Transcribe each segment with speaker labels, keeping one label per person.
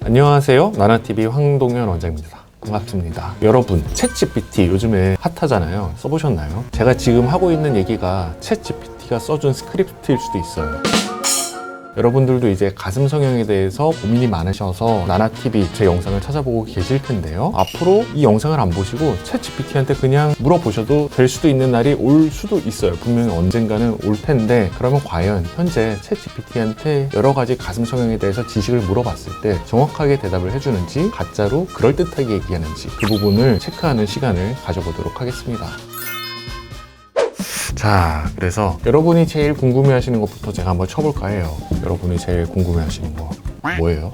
Speaker 1: 안녕하세요. 나나TV 황동현 원장입니다. 반갑습니다. 여러분, 챗GPT 요즘에 핫하잖아요. 써보셨나요? 제가 지금 하고 있는 얘기가 챗GPT가 써준 스크립트일 수도 있어요. 여러분들도 이제 가슴 성형에 대해서 고민이 많으셔서 나나TV 제 영상을 찾아보고 계실 텐데요. 앞으로 이 영상을 안 보시고 챗GPT한테 그냥 물어보셔도 될 수도 있는 날이 올 수도 있어요. 분명히 언젠가는 올 텐데, 그러면 과연 현재 챗GPT한테 여러 가지 가슴 성형에 대해서 지식을 물어봤을 때 정확하게 대답을 해주는지, 가짜로 그럴듯하게 얘기하는지, 그 부분을 체크하는 시간을 가져보도록 하겠습니다. 자, 그래서 여러분이 제일 궁금해하시는 것부터 제가 한번 쳐볼까 해요. 여러분이 제일 궁금해하시는 거 뭐예요?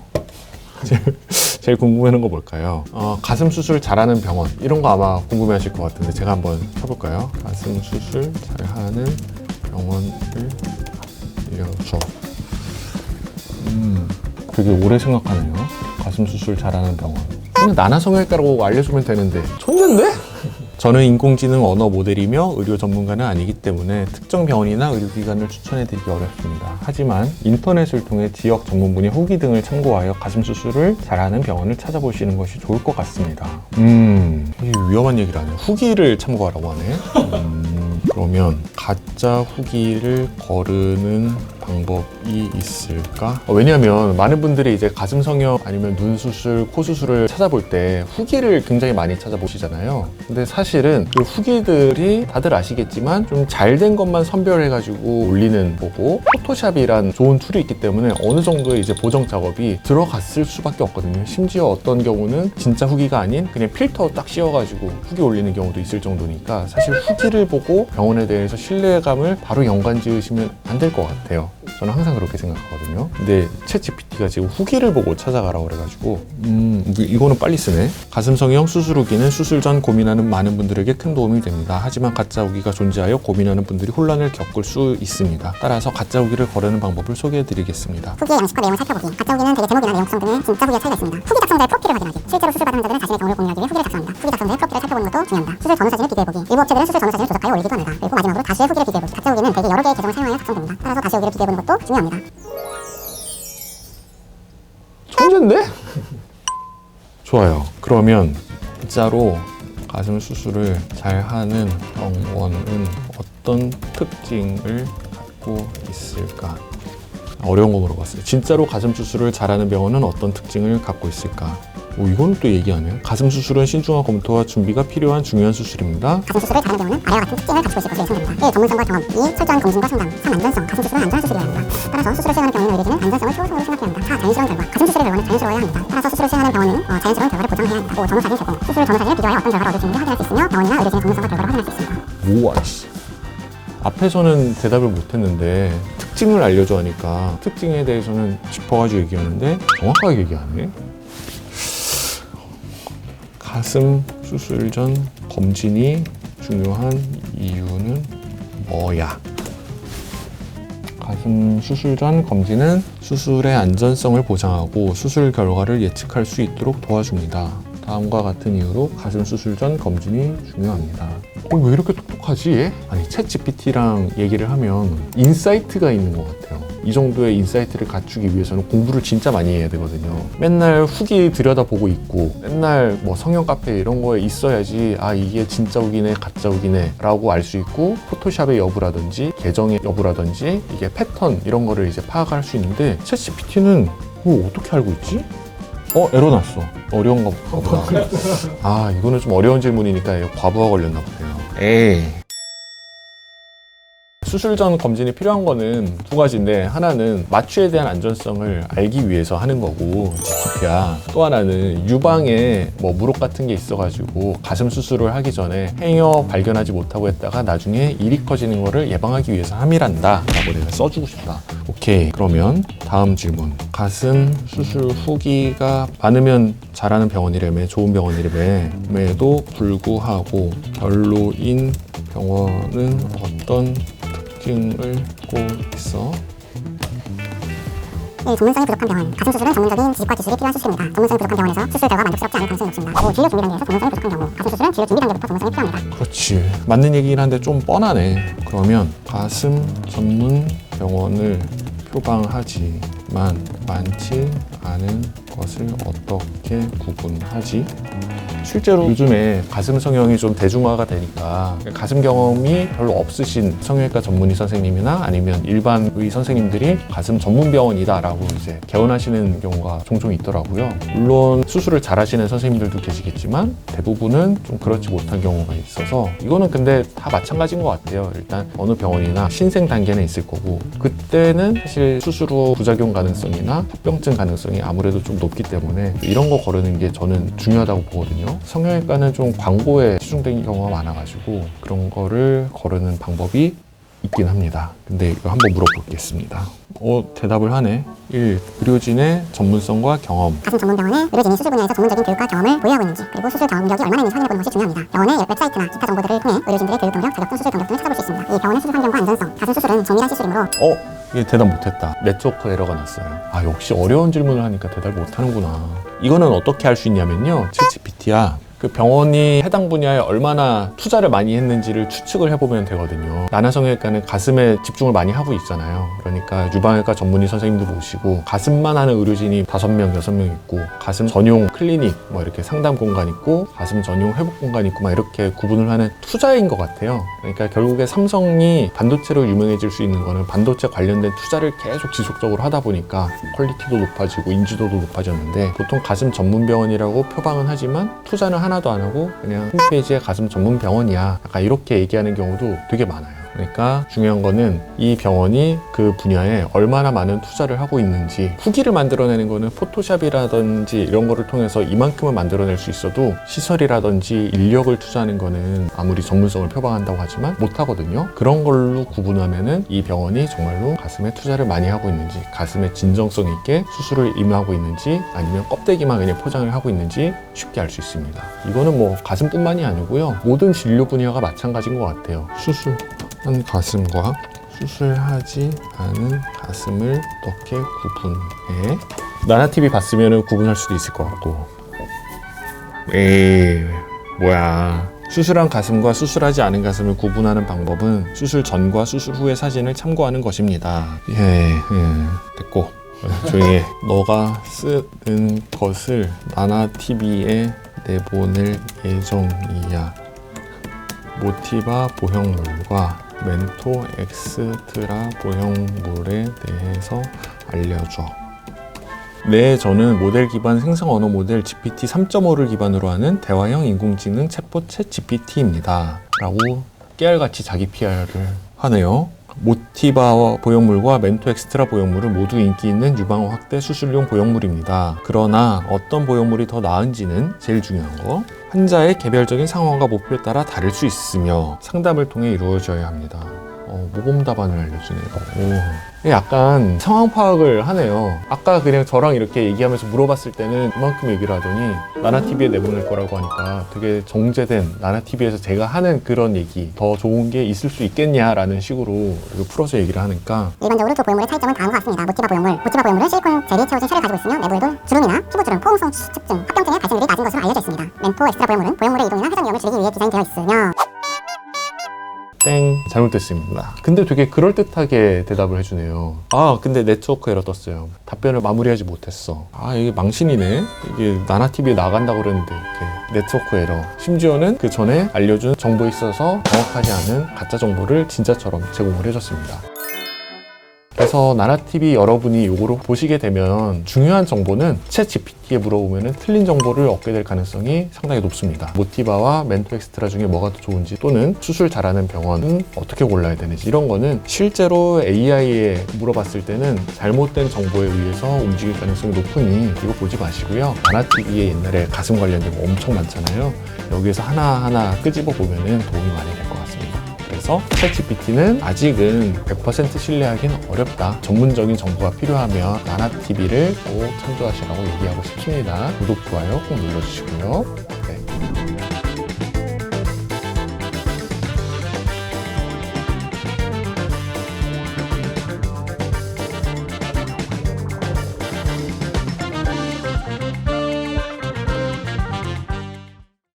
Speaker 1: 제일 궁금해하는 거 뭘까요? 가슴 수술 잘하는 병원, 이런 거 아마 궁금해하실 것 같은데 제가 한번 쳐볼까요? 가슴 수술 잘하는 병원을 알려줘. 되게 오래 생각하네요. 가슴 수술 잘하는 병원. 그냥 나나성형외과라고 알려주면 되는데 천재인데? 저는 인공지능 언어 모델이며 의료 전문가는 아니기 때문에 특정 병원이나 의료기관을 추천해드리기 어렵습니다. 하지만 인터넷을 통해 지역 전문분의 후기 등을 참고하여 가슴 수술을 잘하는 병원을 찾아보시는 것이 좋을 것 같습니다. 이게 위험한 얘기를 하네. 후기를 참고하라고 하네. 그러면 가짜 후기를 거르는 방법이 있을까? 왜냐하면 많은 분들이 이제 가슴 성형 아니면 눈 수술, 코 수술을 찾아볼 때 후기를 굉장히 많이 찾아보시잖아요. 근데 사실은 그 후기들이 다들 아시겠지만 좀 잘 된 것만 선별해가지고 올리는 거고, 포토샵이란 좋은 툴이 있기 때문에 어느 정도의 이제 보정 작업이 들어갔을 수밖에 없거든요. 심지어 어떤 경우는 진짜 후기가 아닌 그냥 필터 딱 씌워가지고 후기 올리는 경우도 있을 정도니까, 사실 후기를 보고 병원에 대해서 신뢰감을 바로 연관 지으시면 안 될 것 같아요. 저는 항상 그렇게 생각하거든요. 근데 챗GPT가 지금 후기를 보고 찾아가라고 그래가지고 이거는 빨리 쓰네. 가슴 성형 수술 후기는 수술 전 고민하는 많은 분들에게 큰 도움이 됩니다. 하지만 가짜 후기가 존재하여 고민하는 분들이 혼란을 겪을 수 있습니다. 따라서 가짜 후기를 거르는 방법을 소개해드리겠습니다.
Speaker 2: 후기의 양식과 내용을 살펴보기. 가짜 후기는 대개 제목이나 내용 구성 등의 진짜 후기의 차이가 있습니다. 후기 작성자의 프로필을 확인하기. 실제로 수술 받은 환자들은 자신의 경우를 공유하기 위해 후기를 작성합니다. 후기 작성자의 프로필을 살펴보는 것도 중요합니다. 수술 전후 사진을 비교해보기. 일부 업체들은 수술 전후 사진을 조작하여 올리기도 합니다. 그리고 마지막으로 가시의 후기를 비교해보기. 가짜 후기는 대개 여러 개의 계정을 사용하여 작성됩니다. 따라서 가시 후기를 비교해보는 것도 중요합니다.
Speaker 1: 천재인데? 좋아요. 그러면 진짜로 가슴 수술을 잘하는 병원은 어떤 특징을 갖고 있을까? 어려운 거 물어봤어요. 진짜로 가슴 수술을 잘하는 병원은 어떤 특징을 갖고 있을까? 이거는 또 얘기하네. 가슴 수술은 신중한 검토와 준비가 필요한 중요한 수술입니다.
Speaker 2: 가슴 수술을 잘하는 경우는 아래와 같은 특징을 가지고 있을 것으로 예상됩니다. 1. 전문성과 경험. 2. 철저한 검진과 상담. 3. 안전성. 가슴 수술은 안전한 수술이어야 합니다. 따라서 수술을 시행하는 병원이나 의료진은 안전성을 최우선으로 생각해야 합니다. 4. 자연스러운 결과. 가슴 수술의 결과는 자연스러워야 합니다. 따라서 수술을 시행하는 병원은 자연스러운 결과를 보장해야 합니다. 5. 전후 사진 제공. 수술 전후 사진을 비교하여 어떤 결과를 얻을 수 있는지 확인할 수 있으며 병원이나 의료진의 전문성과 결과를 확인할 수 있습니다.
Speaker 1: 우와씨. 앞에서는 대답을 못했는데 특징을 알려줘 하니까 특징에 대해서는 짚어가지고 얘기하는데 정확하게 얘기하네. 가슴 수술 전 검진이 중요한 이유는 뭐야? 가슴 수술 전 검진은 수술의 안전성을 보장하고 수술 결과를 예측할 수 있도록 도와줍니다. 다음과 같은 이유로 가슴 수술 전 검진이 중요합니다. 왜 이렇게 똑똑하지 얘? 아니, 챗GPT랑 얘기를 하면 인사이트가 있는 것 같아요. 이 정도의 인사이트를 갖추기 위해서는 공부를 진짜 많이 해야 되거든요. 맨날 후기 들여다보고 있고 맨날 뭐 성형 카페 이런 거에 있어야지 이게 진짜 후기네 가짜 후기네 라고 알 수 있고, 포토샵의 여부라든지 계정의 여부라든지 이게 패턴 이런 거를 이제 파악할 수 있는데, 챗GPT는 어떻게 알고 있지? 에러 났어. 어려운가 보다. 이거는 좀 어려운 질문이니까 과부하 걸렸나 보네요. 에이. 수술 전 검진이 필요한 거는 두 가지인데, 하나는 마취에 대한 안전성을 알기 위해서 하는 거고, GP야. 또 하나는 유방에 뭐 무릎 같은 게 있어가지고 가슴 수술을 하기 전에 행여 발견하지 못하고 했다가 나중에 일이 커지는 거를 예방하기 위해서 함이란다 라고 내가 써주고 싶다. 오케이. 그러면 다음 질문. 가슴 수술 후기가 많으면 잘하는 병원이라며, 좋은 병원이라며에도 불구하고 별로인 병원은 어떤 특징을 갖고 있어?
Speaker 2: 1. 전문성이 부족한 병원. 가슴 수술은 전문적인 지식과 기술이 필요한 수술입니다. 전문성이 부족한 병원에서 수술 결과가 만족스럽지 않을 가능성이 높습니다. 5. 진료 준비 단계에서 전문성이 부족한 경우. 가슴 수술은 진료 준비 단계부터 전문성이 필요합니다.
Speaker 1: 그렇지. 맞는 얘기긴 한데 좀 뻔하네. 그러면 가슴 전문 병원을 표방하지만 많지 않은 것을 어떻게 구분하지? 실제로 요즘에 가슴 성형이 좀 대중화가 되니까 가슴 경험이 별로 없으신 성형외과 전문의 선생님이나 아니면 일반 의 선생님들이 가슴 전문 병원이다라고 이제 개원하시는 경우가 종종 있더라고요. 물론 수술을 잘하시는 선생님들도 계시겠지만 대부분은 좀 그렇지 못한 경우가 있어서 이거는 근데 다 마찬가지인 것 같아요. 일단 어느 병원이나 신생 단계는 있을 거고 그때는 사실 수술 후 부작용 가능성이나 합병증 가능성이 아무래도 좀 높기 때문에 이런 거 거르는 게 저는 중요하다고 보거든요. 성형외과는 좀 광고에 치중된 경우가 많아가지고 그런 거를 거르는 방법이 있긴 합니다. 근데 이거 한번 물어보겠습니다. 대답을 하네. 1. 의료진의 전문성과 경험.
Speaker 2: 가슴 전문병원은 의료진이 수술 분야에서 전문적인 교육과 경험을 보유하고 있는지 그리고 수술 경력이 얼마나 있는지 확인해보는 것이 중요합니다. 병원의 웹사이트나 기타 정보들을 통해 의료진들의 교육 경력, 자격증, 수술 경력 등을 찾아볼 수 있습니다. 이 병원의 수술 환경과 안전성, 가슴 수술은 정밀한 시술이므로
Speaker 1: 이게 대답 못했다. 네트워크 에러가 났어요. 역시 어려운 질문을 하니까 대답 못하는구나. 이거는 어떻게 할 수 있냐면요. 챗GPT야. 그 병원이 해당 분야에 얼마나 투자를 많이 했는지를 추측을 해보면 되거든요. 나나성형외과는 가슴에 집중을 많이 하고 있잖아요. 그러니까 유방외과 전문의 선생님들 모시고 가슴만 하는 의료진이 5명, 6명 있고 가슴 전용 클리닉 뭐 이렇게 상담 공간 있고 가슴 전용 회복 공간 있고 막 이렇게 구분을 하는 투자인 것 같아요. 그러니까 결국에 삼성이 반도체로 유명해질 수 있는 거는 반도체 관련된 투자를 계속 지속적으로 하다 보니까 퀄리티도 높아지고 인지도도 높아졌는데 보통 가슴 전문 병원이라고 표방은 하지만 투자는 하나도 안 하고 그냥 홈페이지에 가슴 전문 병원이야 약간 이렇게 얘기하는 경우도 되게 많아요. 그러니까 중요한 거는 이 병원이 그 분야에 얼마나 많은 투자를 하고 있는지 후기를 만들어내는 거는 포토샵이라든지 이런 거를 통해서 이만큼은 만들어낼 수 있어도 시설이라든지 인력을 투자하는 거는 아무리 전문성을 표방한다고 하지만 못하거든요. 그런 걸로 구분하면은 이 병원이 정말로 가슴에 투자를 많이 하고 있는지 가슴에 진정성 있게 수술을 임하고 있는지 아니면 껍데기만 그냥 포장을 하고 있는지 쉽게 알 수 있습니다. 이거는 뭐 가슴뿐만이 아니고요. 모든 진료 분야가 마찬가지인 것 같아요. 수술한 가슴과 수술하지 않은 가슴을 어떻게 구분해? 나나TV 봤으면 구분할 수도 있을 것 같고. 에이, 뭐야. 수술한 가슴과 수술하지 않은 가슴을 구분하는 방법은 수술 전과 수술 후의 사진을 참고하는 것입니다. 됐고. 조용히 해. 너가 쓰는 것을 나나TV에 내보낼 예정이야. 모티바 보형물과 멘토 엑스트라 보형물에 대해서 알려줘. 네, 저는 모델 기반 생성 언어 모델 GPT 3.5를 기반으로 하는 대화형 인공지능 챗봇 챗GPT입니다. 라고 깨알같이 자기 PR을 하네요. 모티바 보형물과 멘토 엑스트라 보형물은 모두 인기 있는 유방암 확대 수술용 보형물입니다. 그러나 어떤 보형물이 더 나은지는 제일 중요한 거. 환자의 개별적인 상황과 목표에 따라 다를 수 있으며 상담을 통해 이루어져야 합니다. 모범 답안을 알려주네요. 약간 상황 파악을 하네요. 아까 그냥 저랑 이렇게 얘기하면서 물어봤을 때는 그만큼 얘기를 하더니 나나TV에 내보낼 거라고 하니까 되게 정제된 나나TV에서 제가 하는 그런 얘기 더 좋은 게 있을 수 있겠냐라는 식으로 풀어서 얘기를 하니까
Speaker 2: 일반적으로 두 보형물의 차이점은 다음과 같습니다. 모티바 보형물은 실리콘 젤이 채워진 쉘을 가지고 있으며 내부에도 주름이나 피부주름, 포옹성 수축증, 합병증의 발생률이 낮은 것으로 알려져 있습니다. 멘토 엑스트라 보형물은 보형물의 이동이나 회전 위험을 줄이기 위해 디자인되어 있으며
Speaker 1: 땡, 잘못됐습니다. 근데 되게 그럴듯하게 대답을 해주네요. 근데 네트워크 에러 떴어요. 답변을 마무리하지 못했어. 이게 망신이네. 이게 나나TV에 나간다고 그랬는데 이렇게 네트워크 에러. 심지어는 그 전에 알려준 정보에 있어서 정확하지 않은 가짜 정보를 진짜처럼 제공을 해줬습니다. 그래서 나나TV 여러분이 요거를 보시게 되면 중요한 정보는 챗GPT에 물어보면 틀린 정보를 얻게 될 가능성이 상당히 높습니다. 모티바와 멘토 엑스트라 중에 뭐가 더 좋은지 또는 수술 잘하는 병원은 어떻게 골라야 되는지 이런 거는 실제로 AI에 물어봤을 때는 잘못된 정보에 의해서 움직일 가능성이 높으니 이거 보지 마시고요. 나나TV에 옛날에 가슴 관련된 거 엄청 많잖아요. 여기에서 하나하나 끄집어 보면 도움이 많이 될 것 같습니다. 그래서 챗GPT는 아직은 100% 신뢰하기는 어렵다. 전문적인 정보가 필요하면 나나TV를 꼭 참조하시라고 얘기하고 싶습니다. 구독, 좋아요 꼭 눌러주시고요.